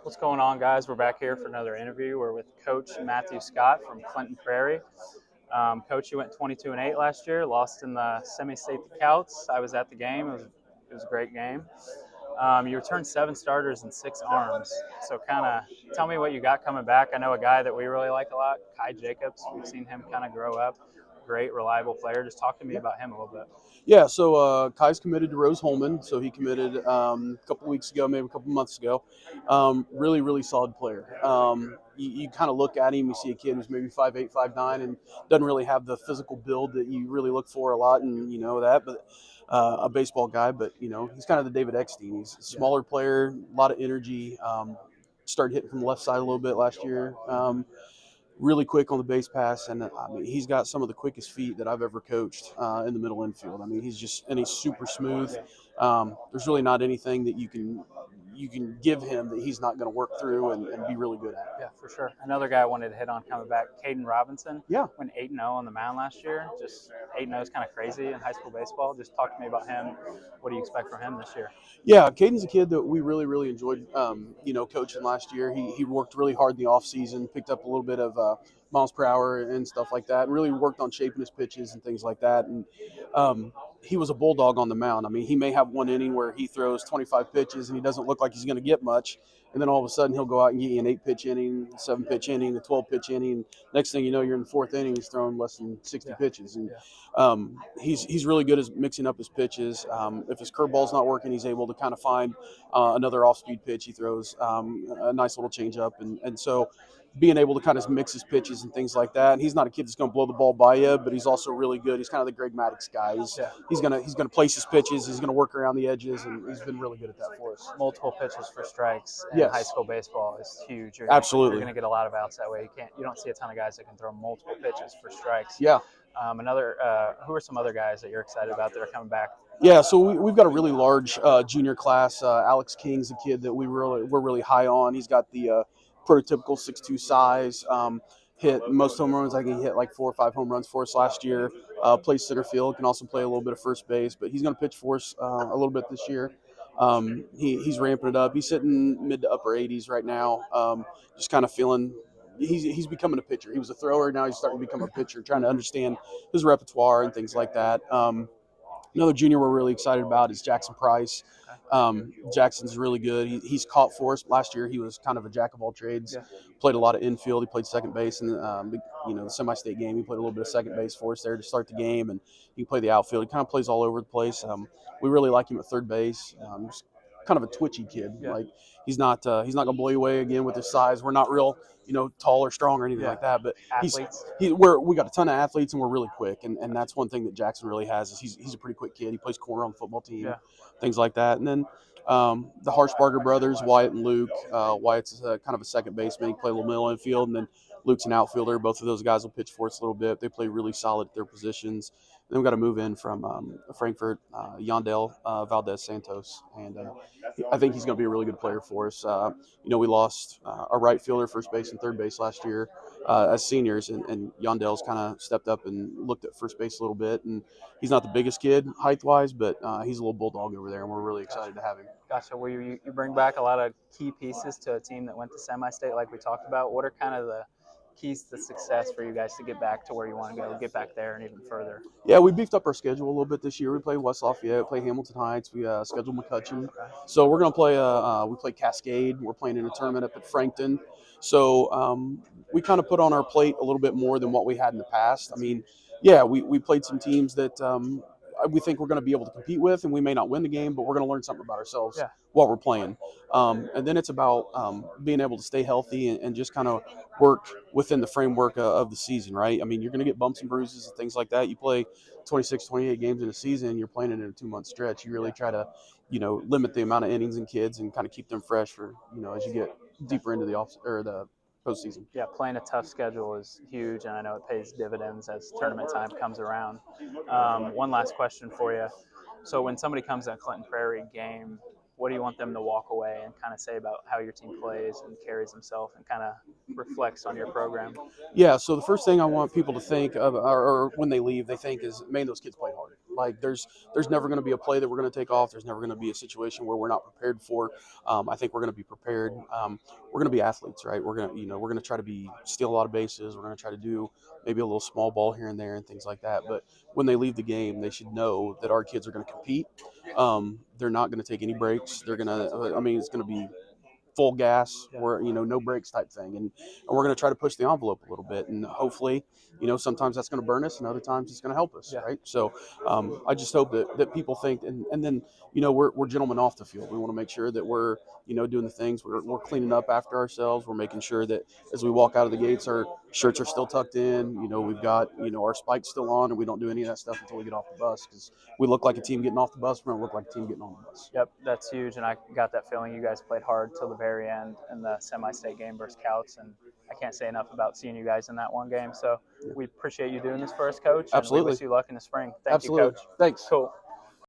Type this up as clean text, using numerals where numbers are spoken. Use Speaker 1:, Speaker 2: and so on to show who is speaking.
Speaker 1: What's going on, guys? We're back here for another interview. We're with Coach Matthew Scott from Clinton Prairie. Coach, you went 22-8 last year, lost in the semi-state to Couts. I was at the game. It was a great game. You returned 7 starters and 6 arms. So kind of tell me what you got coming back. I know a guy that we really like a lot, Kai Jacobs. We've seen him kind of grow up. Great, reliable player. Just talk to me about him a little bit.
Speaker 2: Yeah, so Kai's committed to Rose Holman. So he committed a couple weeks ago, maybe a couple months ago. Really, really solid player. You kind of look at him, you see a kid who's maybe 5'8", 5'9", and doesn't really have the physical build that you really look for a lot, and you know that. But a baseball guy, but he's kind of the David Eckstein. He's a smaller player, a lot of energy. Started hitting from the left side a little bit last year. Really quick on the base pass, and I mean he's got some of the quickest feet that I've ever coached in the middle infield. I mean he's super smooth. There's really not anything that you can give him that he's not going to work through and be really good at.
Speaker 1: Yeah, for sure. Another guy I wanted to hit on coming back, Caden Robinson.
Speaker 2: Yeah.
Speaker 1: Went 8-0 on the mound last year. Just 8-0 is kind of crazy in high school baseball. Just talk to me about him. What do you expect from him this year?
Speaker 2: Yeah, Caden's a kid that we really, really enjoyed, coaching last year. He worked really hard in the offseason, picked up a little bit of miles per hour and stuff like that, and really worked on shaping his pitches and things like that. And he was a bulldog on the mound. I mean, he may have one inning where he throws 25 pitches and he doesn't look like he's going to get much. And then all of a sudden he'll go out and get you an 8-pitch inning, 7-pitch inning, a 12-pitch inning. Next thing you know, you're in the 4th inning, he's throwing less than 60 pitches. And he's really good at mixing up his pitches. If his curveball's not working, he's able to kind of find another off-speed pitch. He throws a nice little changeup. And so being able to kind of mix his pitches and things like that. And he's not a kid that's going to blow the ball by you, but he's also really good. He's kind of the Greg Maddux guy. He's gonna place his pitches. He's gonna work around the edges, and he's been really good at that for us.
Speaker 1: Multiple pitches for strikes in high school baseball is huge.
Speaker 2: Absolutely.
Speaker 1: You're gonna get a lot of outs that way. You don't see a ton of guys that can throw multiple pitches for strikes.
Speaker 2: Yeah.
Speaker 1: Who are some other guys that you're excited about that are coming back?
Speaker 2: Yeah, so we've got a really large junior class. Alex King's a kid that we're really high on. He's got the prototypical 6'2" size. Hit most home runs. I think he hit like 4 or 5 home runs for us last year. Plays center field, can also play a little bit of first base, but he's going to pitch for us a little bit this year. He's ramping it up. He's sitting mid to upper 80s right now. Just kind of feeling he's becoming a pitcher. He was a thrower. Now he's starting to become a pitcher, trying to understand his repertoire and things like that. Another junior we're really excited about is Jackson Price. Jackson's really good. He's caught for us. Last year he was kind of a jack of all trades. Played a lot of infield. He played second base in the semi-state game. He played a little bit of second base for us there to start the game, and he can play the outfield. He kind of plays all over the place. We really like him at third base. He's kind of a twitchy kid. Like he's not gonna blow you away again with his size. We're not real tall or strong or anything like that, but we got a ton of athletes and we're really quick, and that's one thing that Jackson really has is he's a pretty quick kid. He plays corner on the football team, things like that. And then the Harshbarger brothers, Wyatt and Luke. Wyatt's kind of a second baseman. He play a little middle infield, and then Luke's an outfielder. Both of those guys will pitch for us a little bit. They play really solid at their positions. Then we got to move in from Frankfurt, Yandel Valdez Santos, and I think he's going to be a really good player for us. We lost our right fielder, first base, and third base last year as seniors, and Yondel's kind of stepped up and looked at first base a little bit. And he's not the biggest kid height-wise, but he's a little bulldog over there, and we're really excited to have him.
Speaker 1: Gotcha. Well, you bring back a lot of key pieces to a team that went to semi-state like we talked about. What are kind of the keys to success for you guys to get back to where you want to go, get back there and even further?
Speaker 2: Yeah, we beefed up our schedule a little bit this year. We played West Lafayette, we played Hamilton Heights, we scheduled McCutcheon. So we're going to play we play Cascade. We're playing in a tournament up at Frankton. So we kind of put on our plate a little bit more than what we had in the past. I mean, yeah, we played some teams that we think we're going to be able to compete with, and we may not win the game, but we're going to learn something about ourselves while we're playing. And then it's about being able to stay healthy and just kind of work within the framework of the season, right? I mean, you're going to get bumps and bruises and things like that. You play 26, 28 games in a season, you're playing it in a 2-month stretch. You really try to, limit the amount of innings in kids and kind of keep them fresh for, as you get deeper into the postseason.
Speaker 1: Yeah, playing a tough schedule is huge, and I know it pays dividends as tournament time comes around. One last question for you. So when somebody comes to a Clinton Prairie game, what do you want them to walk away and kind of say about how your team plays and carries himself and kind of reflects on your program?
Speaker 2: Yeah, so the first thing I want people to think of, or when they leave, they think is, man, those kids played hard. Like there's never going to be a play that we're going to take off. There's never going to be a situation where we're not prepared for. I think we're going to be prepared. We're going to be athletes, right? We're going to we're going to try to steal a lot of bases. We're going to try to do maybe a little small ball here and there and things like that. But when they leave the game, they should know that our kids are going to compete. They're not going to take any breaks. They're going to. I mean, it's going to be full gas or no brakes type thing, and we're going to try to push the envelope a little bit, and hopefully sometimes that's going to burn us and other times it's going to help us, right? So I just hope that people think, and then we're gentlemen off the field. We want to make sure that we're doing the things, we're cleaning up after ourselves. We're making sure that as we walk out of the gates, our shirts are still tucked in, we've got our spikes still on, and we don't do any of that stuff until we get off the bus, because we look like a team getting off the bus. We're going to look like a team getting on the bus.
Speaker 1: Yep, that's huge, and I got that feeling you guys played hard till the very end in the semi-state game versus Couts, and I can't say enough about seeing you guys in that one game. So we appreciate you doing this for us, Coach, and we
Speaker 2: Absolutely.
Speaker 1: wish you luck in the spring. Thank
Speaker 2: Absolutely.
Speaker 1: you, Coach.
Speaker 2: Thanks.
Speaker 1: Cool.